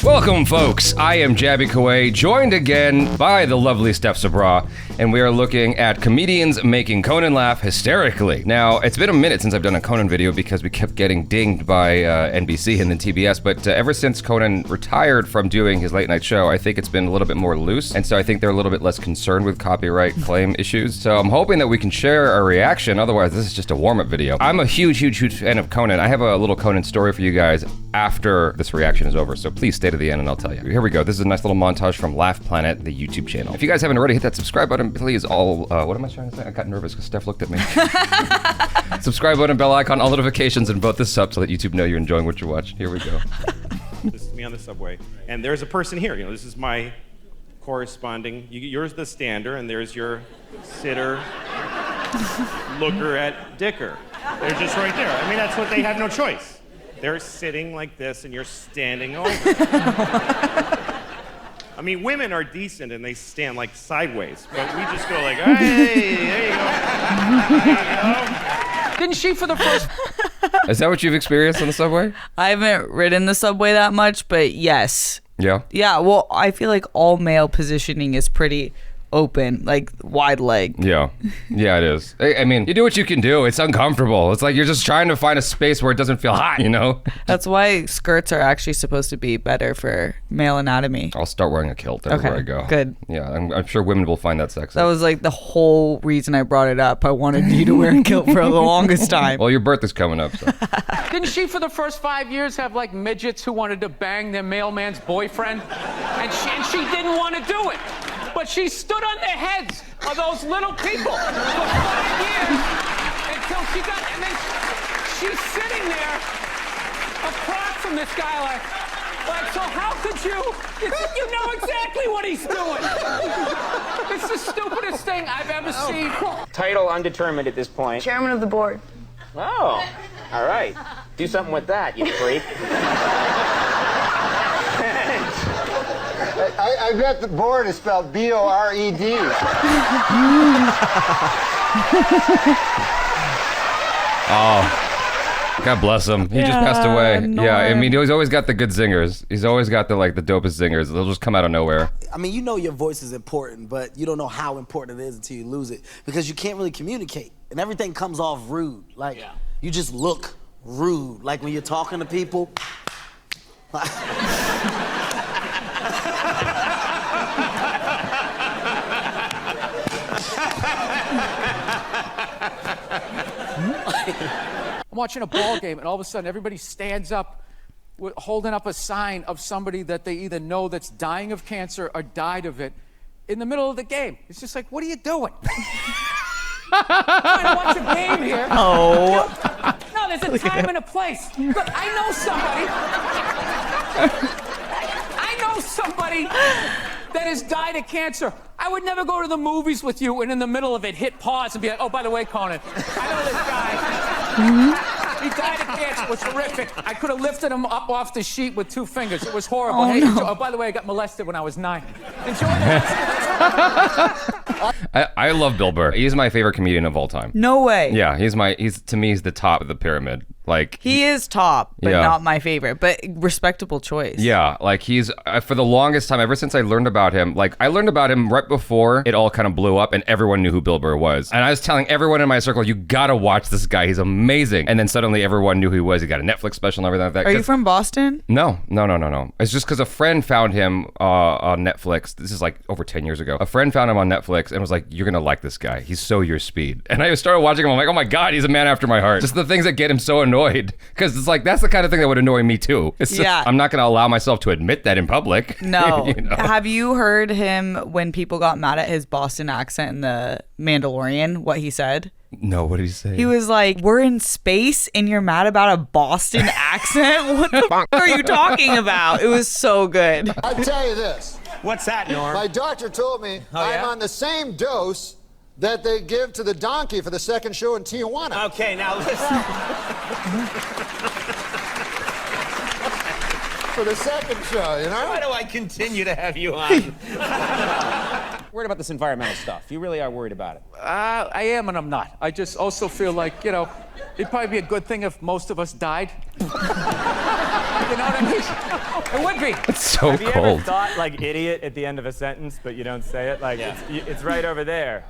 Welcome, folks. I am Jaby Koay, joined again by the lovely STEPH, and we are looking at comedians making Conan laugh hysterically. Now, it's been a minute since I've done a Conan video because we kept getting dinged by NBC and then TBS, but ever since Conan retired from doing his late night show, I think it's been a little bit more loose, and so I think they're a little bit less concerned with copyright claim issues. So I'm hoping that we can share our reaction, otherwise this is just a warm-up video. I'm a huge fan of Conan. I have a little Conan story for you guys after this reaction is over, so please stay to the end and I'll tell you. Here we go. This is a nice little montage from Laugh Planet, the YouTube channel. If you guys haven't already, hit that subscribe button, please. What am I trying to say? I got nervous because Steph looked at me. Subscribe button, bell icon, all notifications, and vote this up so that YouTube know you're enjoying what you're watching. Here we go. This is me on the subway, and there's a person here. You know, this is my corresponding. You're the stander, and there's your sitter, looker at Dicker. They're just right there. I mean, that's what they have no choice. They're sitting like this, and you're standing over. I mean, women are decent, and they stand like sideways, but we just go like, hey, there you go. There you go. Didn't she for the first? Is that what you've experienced on the subway? I haven't ridden the subway that much, but yes. Yeah? Yeah, well, I feel like all male positioning is pretty open, like wide leg. Yeah. Yeah, it is. I mean, you do what you can do. It's uncomfortable. It's like you're just trying to find a space where it doesn't feel hot, you know? That's why skirts are actually supposed to be better for male anatomy. I'll start wearing a kilt everywhere I go. Good. Yeah, I'm sure women will find that sexy. That was like the whole reason I brought it up. I wanted you to wear a kilt for the longest time. Well, your birthday's coming up, so. Didn't she for the first 5 years have like midgets who wanted to bang their mailman's boyfriend? And she didn't want to do it. But she stood on the heads of those little people for 5 years until she got, and then she's sitting there apart from this guy like, so how could you know exactly what he's doing. It's the stupidest thing I've ever seen. Title undetermined at this point. Chairman of the board. Oh, all right. Do something with that, you freak. I bet the board is spelled B-O-R-E-D. Oh, God bless him. He just passed away. Norm. Yeah, I mean, he's always got the good zingers. He's always got the dopest zingers. They'll just come out of nowhere. I mean, you know your voice is important, but you don't know how important it is until you lose it because you can't really communicate, and everything comes off rude. Like, you just look rude. Like when you're talking to people. I'm watching a ball game, and all of a sudden, everybody stands up, holding up a sign of somebody that they either know that's dying of cancer or died of it in the middle of the game. It's just like, what are you doing? I'm trying to watch a game here. Oh. No, there's a time and a place. Look, I know somebody that has died of cancer. I would never go to the movies with you and in the middle of it hit pause and be like, oh, by the way, Conan, I know this guy. He died of cancer. It was horrific. I could have lifted him up off the sheet with 2 fingers. It was horrible. Oh, hey, no. oh, by the way, I got molested when I was 9. Enjoy that. I love Bill Burr. He's my favorite comedian of all time. No way. Yeah, to me, he's the top of the pyramid. Like He is top, but Yeah. not my favorite, but respectable choice. Yeah, like he's, for the longest time, ever since I learned about him, like I learned about him right before it all kind of blew up and everyone knew who Bill Burr was. And I was telling everyone in my circle, you gotta watch this guy, he's amazing. And then suddenly everyone knew who he was. He got a Netflix special and everything like that. Are you from Boston? No. It's just because a friend found him on Netflix. This is like over 10 years ago. A friend found him on Netflix and was like, you're gonna like this guy. He's so your speed. And I started watching him, I'm like, oh my God, he's a man after my heart. Just the things that get him so annoyed. Because it's like, that's the kind of thing that would annoy me too. It's just, I'm not gonna allow myself to admit that in public. No. You know? Have you heard him when people got mad at his Boston accent in The Mandalorian, what he said? No, what did he say? He was like, we're in space and you're mad about a Boston accent? What the f are you talking about? It was so good. I'll tell you this. What's that, Norm? My doctor told me I'm on the same dose that they give to the donkey for the second show in Tijuana. Okay, now listen. For the second show, you know? Why do I continue to have you on? Worried about this environmental stuff. You really are worried about it. I am and I'm not. I just also feel like, it'd probably be a good thing if most of us died. You know what I mean? It would be. It's so Have you cold. ever thought like idiot at the end of a sentence, but you don't say it? Like it's right over there.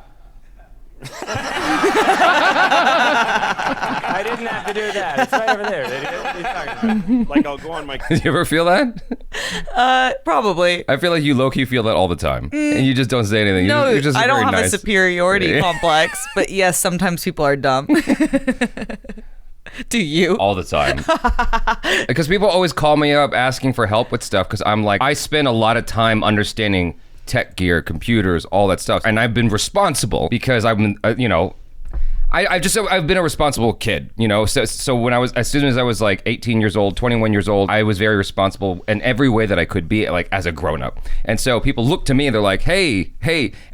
I didn't have to do that. It's right over there. Idiot. What are you talking about? Like, I'll go on my. Did you ever feel that? Probably. I feel like you low-key feel that all the time. And you just don't say anything. No, you're just I don't very have a nice. superiority complex, but yes, sometimes people are dumb. Do you? All the time. Because people always call me up asking for help with stuff because I'm like, I spend a lot of time understanding tech gear, computers, all that stuff. And I've been responsible because I've been, I've been a responsible kid, you know? So when as soon as I was like 18 years old, 21 years old, I was very responsible in every way that I could be, like as a grown up. And so people look to me and they're like, hey,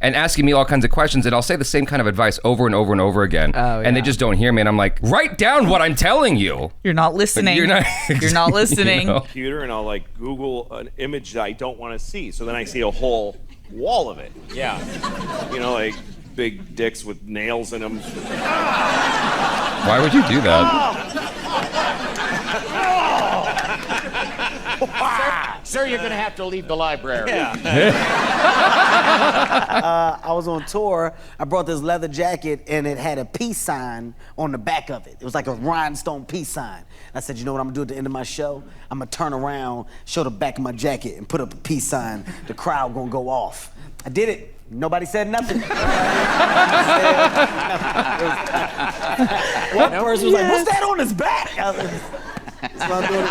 and asking me all kinds of questions. And I'll say the same kind of advice over and over and over again. Oh, and they just don't hear me. And I'm like, write down what I'm telling you. You're not listening. You're not, You're not listening. You know? Computer and I'll like Google an image that I don't want to see. So then I see a whole wall of it. Yeah. You know, like big dicks with nails in them. Why would you do that? Sir, you're gonna have to leave the library. I was on tour. I brought this leather jacket, and it had a peace sign on the back of it. It was like a rhinestone peace sign. And I said, you know what I'm gonna do at the end of my show? I'm gonna turn around, show the back of my jacket, and put up a peace sign. The crowd gonna go off. I did it. Nobody said nothing. One person was like, what's that on his back? I was like, that's what I'm doing.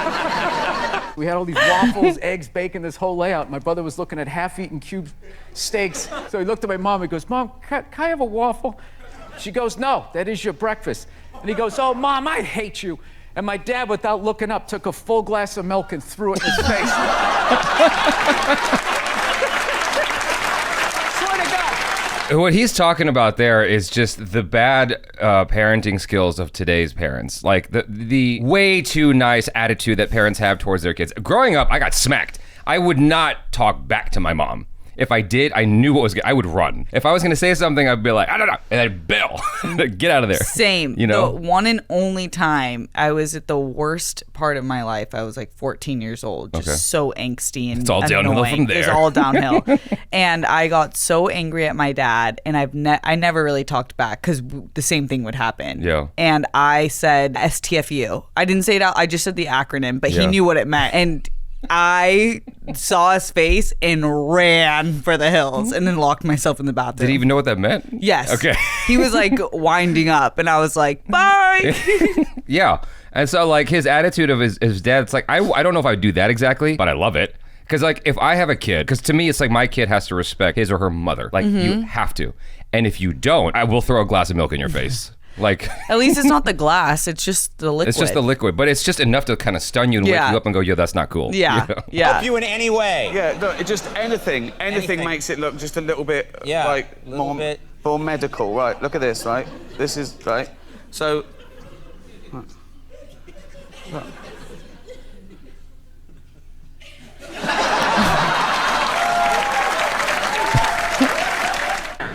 We had all these waffles, eggs, bacon, this whole layout. My brother was looking at half-eaten cube steaks. So he looked at my mom, he goes, Mom, can I have a waffle? She goes, no, that is your breakfast. And he goes, oh, Mom, I hate you. And my dad, without looking up, took a full glass of milk and threw it in his face. Swear to God. What he's talking about there is just the bad parenting skills of today's parents. Like the way too nice attitude that parents have towards their kids. Growing up, I got smacked. I would not talk back to my mom. If I did, I knew what was good. I would run. If I was going to say something, I'd be like, I don't know. And I'd bail. Get out of there. Same. You know? The one and only time I was at the worst part of my life, I was like 14 years old, just so angsty and It's all downhill annoying. from there. It's all downhill. And I got so angry at my dad, and I never really talked back because the same thing would happen. Yeah. And I said STFU. I didn't say it out. I just said the acronym, but Yeah. he knew what it meant. And I saw his face and ran for the hills and then locked myself in the bathroom. Did he even know what that meant? Yes. Okay. He was like winding up, and I was like, bye. Yeah. And so like his attitude of his dad, it's like, I don't know if I would do that exactly, but I love it. Because like if I have a kid, because to me it's like my kid has to respect his or her mother. Like you have to. And if you don't, I will throw a glass of milk in your face. Like At least it's not the glass, it's just the liquid. it's just the liquid, but it's just enough to kind of stun you and wake Yeah. you up and go, yo, that's not cool. Yeah. You know? Yeah. Help you in any way. Yeah, look, it just anything makes it look just a little bit like more medical. Right, look at this, right? This is right. So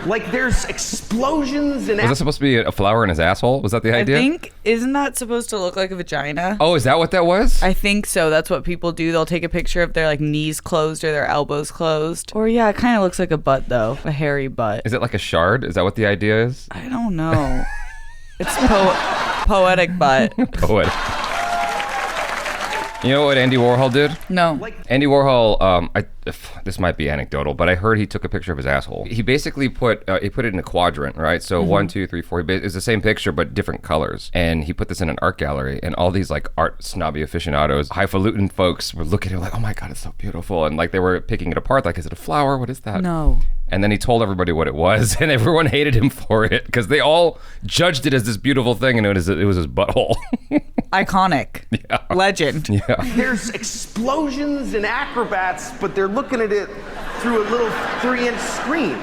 Like there's explosions and Was that supposed to be a flower in his asshole? Was that the I idea? think, isn't that supposed to look like a vagina? Oh, is that what that was? I think so. That's what people do. They'll take a picture of their like knees closed or their elbows closed. Or yeah, it kind of looks like a butt though, a hairy butt. Is it like a shard? Is that what the idea is? I don't know. It's poetic butt. Poet. You know what Andy Warhol did? No. Andy Warhol, this might be anecdotal, but I heard he took a picture of his asshole. He basically put it in a quadrant, right? So 1, 2, 3, 4. It's the same picture but different colors. And he put this in an art gallery, and all these like art snobby aficionados, highfalutin folks were looking at it like, oh my god, it's so beautiful, and like they were picking it apart, like, is it a flower? What is that? No. And then he told everybody what it was, and everyone hated him for it because they all judged it as this beautiful thing, and it was his butthole. Iconic. Yeah. Legend. Yeah. there's explosions and acrobats, but they're looking at it through a little 3-inch screen.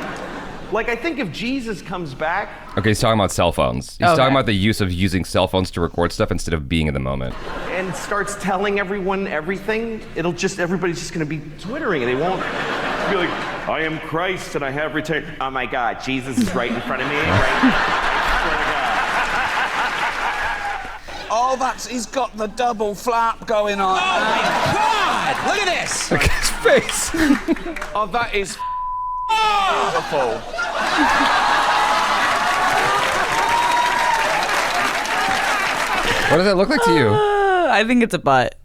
Like I think if Jesus comes back. Okay, he's talking about cell phones. He's talking about the use of using cell phones to record stuff instead of being in the moment. And starts telling everyone everything, everybody's just gonna be twittering and they won't be like, I am Christ and I have returned. Oh my God, Jesus is right in front of me, right? I swear to God. Oh, he's got the double flap going on. Oh my God! Look at this. Look at his face. Oh, that is beautiful. What does that look like to you? I think it's a butt.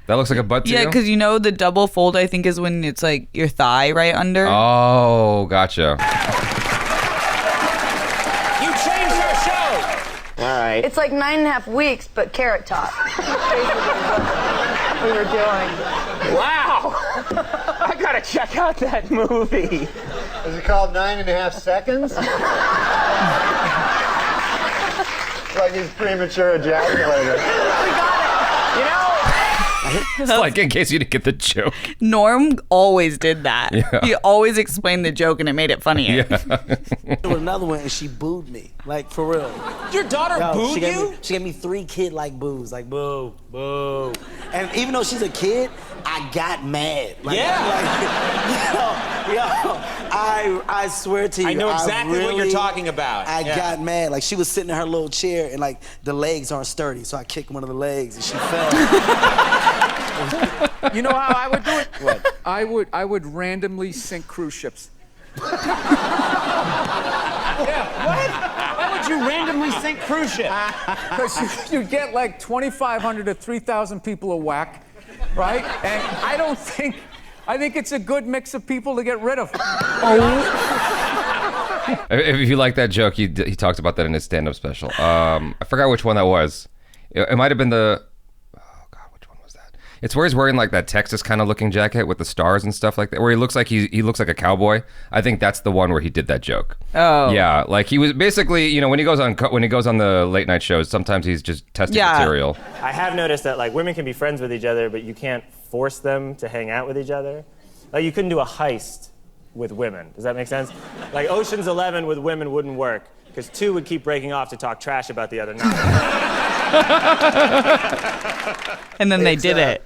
That looks like a butt to you? Yeah, because you know the double fold, I think, is when it's like your thigh right under. Oh, gotcha. You changed our show. All right. It's like 9.5 weeks, but Carrot Top. we were doing. Wow! I gotta check out that movie. Is it called 9.5 Seconds? Like he's premature ejaculator. We got it. You know, It's like in case you didn't get the joke. Norm always did that. Yeah. He always explained the joke and it made it funnier. Yeah. With another one, and she booed me, like for real. Your daughter booed you? She gave me 3 kid-like boos, like boo, boo. And even though she's a kid, I got mad. Like, I swear to you, I know exactly what you're talking about. I got mad. Like she was sitting in her little chair, and like the legs aren't sturdy, so I kicked one of the legs, and she fell. you know how I would do it? What? I would randomly sink cruise ships. What? Why would you randomly sink cruise ship? Because you get like 2,500 to 3,000 people a whack, right? And I think it's a good mix of people to get rid of. If you like that joke, he talks about that in his stand-up special. I forgot which one that was. It might have been the... Oh, God, which one was that? It's where he's wearing like that Texas kind of looking jacket with the stars and stuff like that, where he looks like he looks like a cowboy. I think that's the one where he did that joke. Oh. Yeah, like he was basically, you know, when he goes on the late night shows, sometimes he's just testing material. I have noticed that like women can be friends with each other, but you can't force them to hang out with each other. Like you couldn't do a heist with women. Does that make sense? Like Ocean's 11 with women wouldn't work because 2 would keep breaking off to talk trash about the other 9. And then they did it.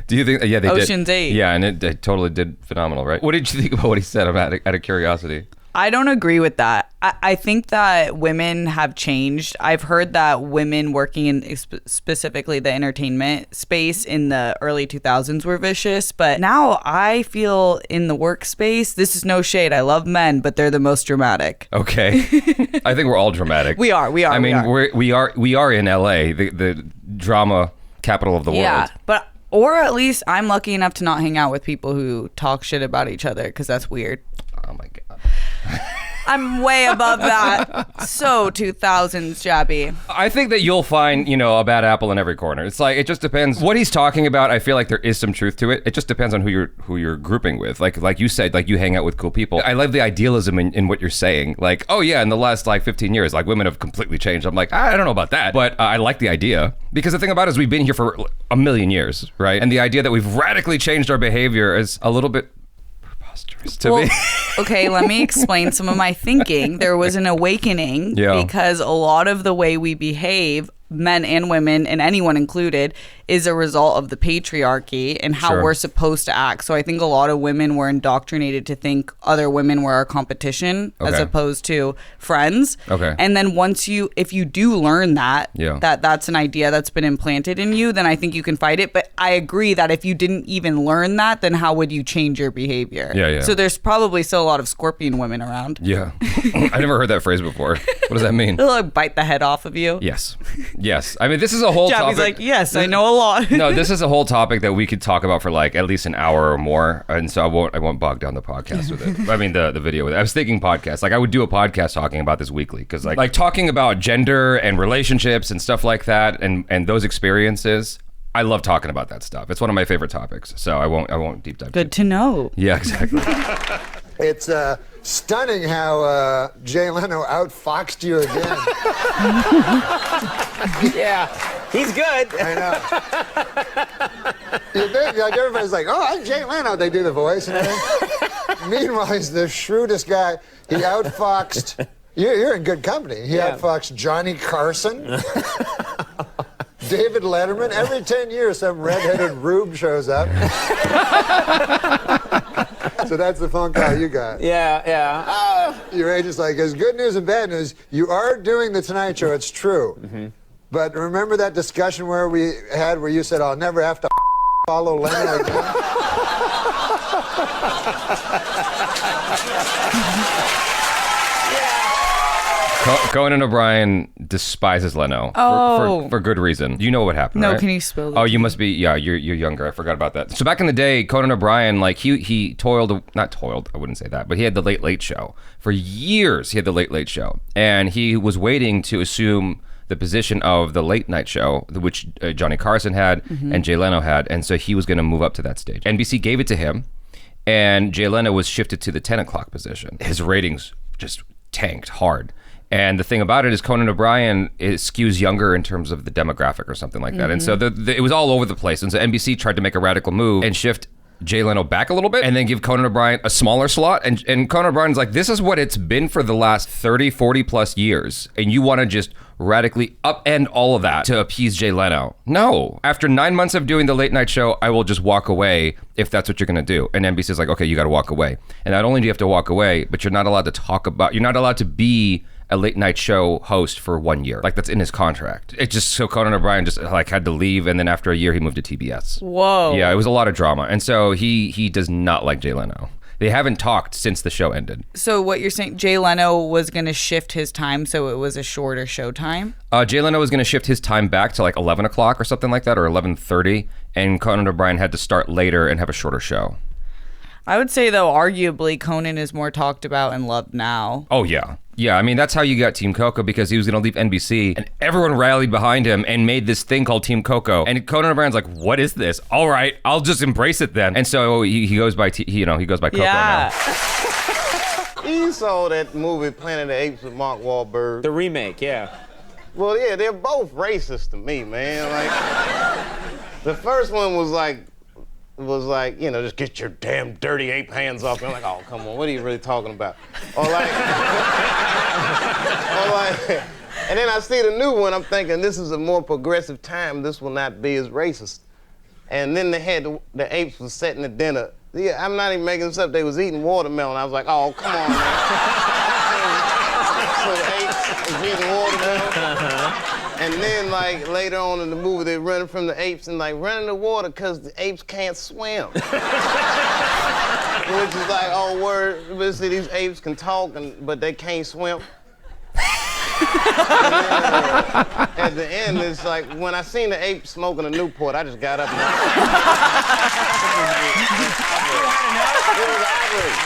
Do you think? Yeah, they did. Ocean's 8. Yeah, and it totally did phenomenal, right? What did you think about what he said? I'm out of curiosity. I don't agree with that. I think that women have changed. I've heard that women working in specifically the entertainment space in the early 2000s were vicious, but now I feel in the workspace, this is no shade, I love men, but they're the most dramatic. Okay. I think we're all dramatic. We are. I mean, we are in LA, the drama capital of the world. Yeah, but or at least I'm lucky enough to not hang out with people who talk shit about each other because that's weird. Oh my God. I'm way above that. So 2000s, Jaby. I think that you'll find, you know, a bad apple in every corner. It's like, it just depends. What he's talking about, I feel like there is some truth to it. It just depends on who you're grouping with. Like you said, like you hang out with cool people. I love the idealism in what you're saying. Like, oh yeah, in the last like 15 years, like women have completely changed. I'm like, I don't know about that, but I like the idea. Because the thing about it is we've been here for a million years, right? And the idea that we've radically changed our behavior is a little bit preposterous to me. Okay, let me explain some of my thinking. There was an awakening because a lot of the way we behave, men and women, and anyone included, is a result of the patriarchy and how we're supposed to act. So I think a lot of women were indoctrinated to think other women were our competition as opposed to friends. Okay. And then if you do learn that that's an idea that's been implanted in you, then I think you can fight it. But I agree that if you didn't even learn that, then how would you change your behavior? Yeah. So there's probably still a lot of scorpion women around. Yeah. I never heard that phrase before. What does that mean? They'll like bite the head off of you. Yes. Yes. I mean, this is a whole topic. Jaby's like, yes, I know a lot. No, this is a whole topic that we could talk about for like at least an hour or more. And so I won't bog down the podcast with it. I mean, the video with it. I was thinking podcast. Like I would do a podcast talking about this weekly because like talking about gender and relationships and stuff like that and those experiences. I love talking about that stuff. It's one of my favorite topics. So I won't deep dive. Good to know. Yeah, exactly. It's stunning how Jay Leno outfoxed you again. Yeah, he's good. I know. You think, like, everybody's like, oh, I'm Jay Leno. They do the voice and everything. Meanwhile, he's the shrewdest guy. He outfoxed. You're in good company. He outfoxed Johnny Carson. David Letterman. Every 10 years, some redheaded rube shows up. So that's the phone call you got. Yeah. Your agent's like, there's good news and bad news. You are doing the Tonight Show. It's true. Mm-hmm. But remember that discussion where you said, I'll never have to follow Leno again? Conan O'Brien despises Leno for good reason. You know what happened, No, right? can you spill it? Oh, you must be, yeah, you're younger. I forgot about that. So back in the day, Conan O'Brien, like he not toiled, I wouldn't say that, but he had the Late Late Show. For years, he had the Late Late Show. And he was waiting to assume the position of the late night show, which Johnny Carson had and Jay Leno had. And so he was going to move up to that stage. NBC gave it to him, and Jay Leno was shifted to the 10 o'clock position. His ratings just tanked hard. And the thing about it is Conan O'Brien skews younger in terms of the demographic or something like that. And so it was all over the place. And so NBC tried to make a radical move and shift Jay Leno back a little bit and then give Conan O'Brien a smaller slot. And Conan O'Brien's like, this is what it's been for the last 30, 40 plus years. And you want to just radically upend all of that to appease Jay Leno. No. After 9 months of doing the late night show, I will just walk away if that's what you're going to do. And NBC's like, okay, you got to walk away. And not only do you have to walk away, but you're not allowed to be a late night show host for 1 year. Like, that's in his contract. It just, so Conan O'Brien just like had to leave, and then after a year he moved to TBS. Whoa. Yeah, it was a lot of drama. And so he does not like Jay Leno. They haven't talked since the show ended. So what you're saying, Jay Leno was going to shift his time so it was a shorter show time? Jay Leno was going to shift his time back to like 11 o'clock or something like that, or 11:30, and Conan O'Brien had to start later and have a shorter show. I would say, though, arguably, Conan is more talked about and loved now. Oh, yeah. Yeah, I mean, that's how you got Team Coco, because he was going to leave NBC, and everyone rallied behind him and made this thing called Team Coco. And Conan O'Brien's like, what is this? All right, I'll just embrace it then. And so he goes by, he goes by Coco now. You saw that movie Planet of the Apes with Mark Wahlberg. The remake, yeah. Well, yeah, they're both racist to me, man. Like, the first one was like, just get your damn dirty ape hands off me. I'm like, oh, come on, what are you really talking about? Or like, and then I see the new one, I'm thinking, this is a more progressive time, this will not be as racist. And then they had the apes was setting the dinner. Yeah, I'm not even making this up, they was eating watermelon. I was like, oh, come on, man. So the apes was eating watermelon. And then, like, later on in the movie, they're running from the apes and, like, running in the water because the apes can't swim. Which is like, oh, word, but see, these apes can talk, but they can't swim. At the end, it's like, when I seen the ape smoking a Newport, I just got up and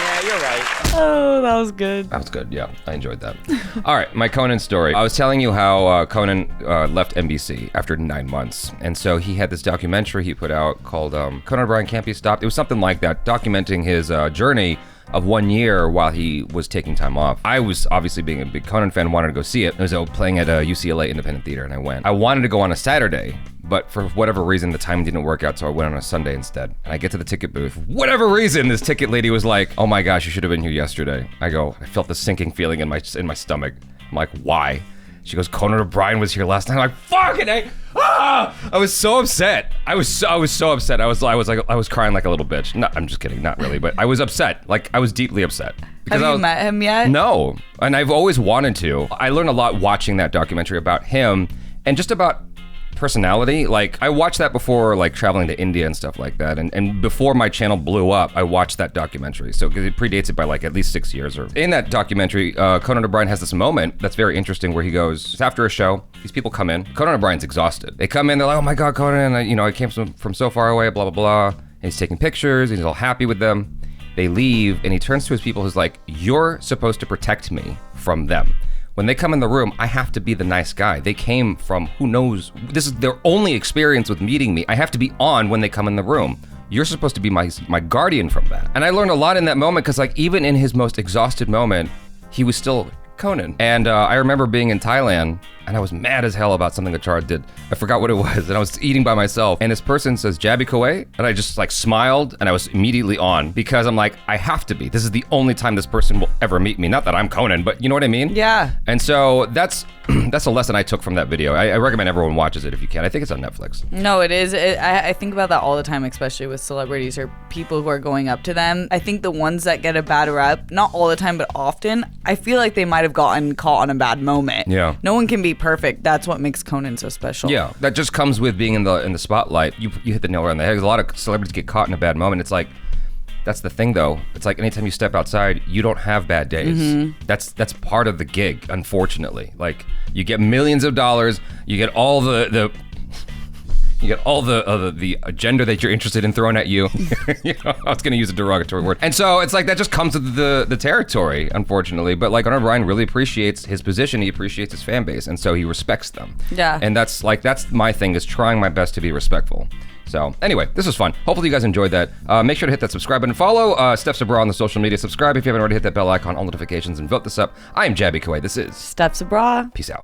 Yeah, you're right. Oh, that was good. That was good, yeah. I enjoyed that. All right, my Conan story. I was telling you how Conan left NBC after 9 months. And so he had this documentary he put out called Conan O'Brien Can't Be Stopped. It was something like that, documenting his journey of 1 year while he was taking time off. I was, obviously being a big Conan fan, wanted to go see it. It was playing at a UCLA Independent Theater, and I went. I wanted to go on a Saturday, but for whatever reason, the time didn't work out, so I went on a Sunday instead. And I get to the ticket booth. For whatever reason, this ticket lady was like, oh my gosh, you should have been here yesterday. I felt the sinking feeling in my stomach. I'm like, why? She goes, Conan O'Brien was here last night. I'm like, fucking A! Ah! I was so upset. I was so upset. I was crying like a little bitch. No, I'm just kidding, not really, but I was upset. Like, I was deeply upset. Have you met him yet? No, and I've always wanted to. I learned a lot watching that documentary about him and just about personality. Like, I watched that before, like, traveling to India and stuff like that, and before my channel blew up, I watched that documentary. So it predates it by like at least 6 years. Or in that documentary, Conan O'Brien has this moment that's very interesting where he goes, it's after a show, these people come in, Conan O'Brien's exhausted. They come in, they're like, oh my God, Conan, I came from so far away, blah, blah, blah. And he's taking pictures, and he's all happy with them. They leave, and he turns to his people, who's like, you're supposed to protect me from them. When they come in the room, I have to be the nice guy. They came from who knows, this is their only experience with meeting me. I have to be on when they come in the room. You're supposed to be my guardian from that. And I learned a lot in that moment, because like even in his most exhausted moment, he was still Conan. And I remember being in Thailand, and I was mad as hell about something Achara did. I forgot what it was, and I was eating by myself. And this person says, Jaby, Koay? And I just like smiled, and I was immediately on, because I'm like, I have to be. This is the only time this person will ever meet me. Not that I'm Conan, but you know what I mean? Yeah. And so that's a lesson I took from that video. I recommend everyone watches it if you can. I think it's on Netflix. No, it is. I think about that all the time, especially with celebrities or people who are going up to them. I think the ones that get a bad rep, not all the time, but often, I feel like they might might have gotten caught on a bad moment. Yeah. No one can be perfect. That's what makes Conan so special. Yeah, that just comes with being in the spotlight. You hit the nail right on the head. A lot of celebrities get caught in a bad moment. It's like, that's the thing though. It's like anytime you step outside, you don't have bad days. Mm-hmm. That's part of the gig, unfortunately. Like, you get millions of dollars, you get all the agenda that you're interested in thrown at you. You know, I was going to use a derogatory word. And so it's like that just comes with the territory, unfortunately. But like Conan O'Brien really appreciates his position. He appreciates his fan base. And so he respects them. Yeah. And that's my thing, is trying my best to be respectful. So anyway, this was fun. Hopefully you guys enjoyed that. Make sure to hit that subscribe button. Follow STEPH SABRAW on the social media. Subscribe if you haven't already. Hit that bell icon, all notifications, and vote this up. I am Jaby Koay. This is STEPH SABRAW. Peace out.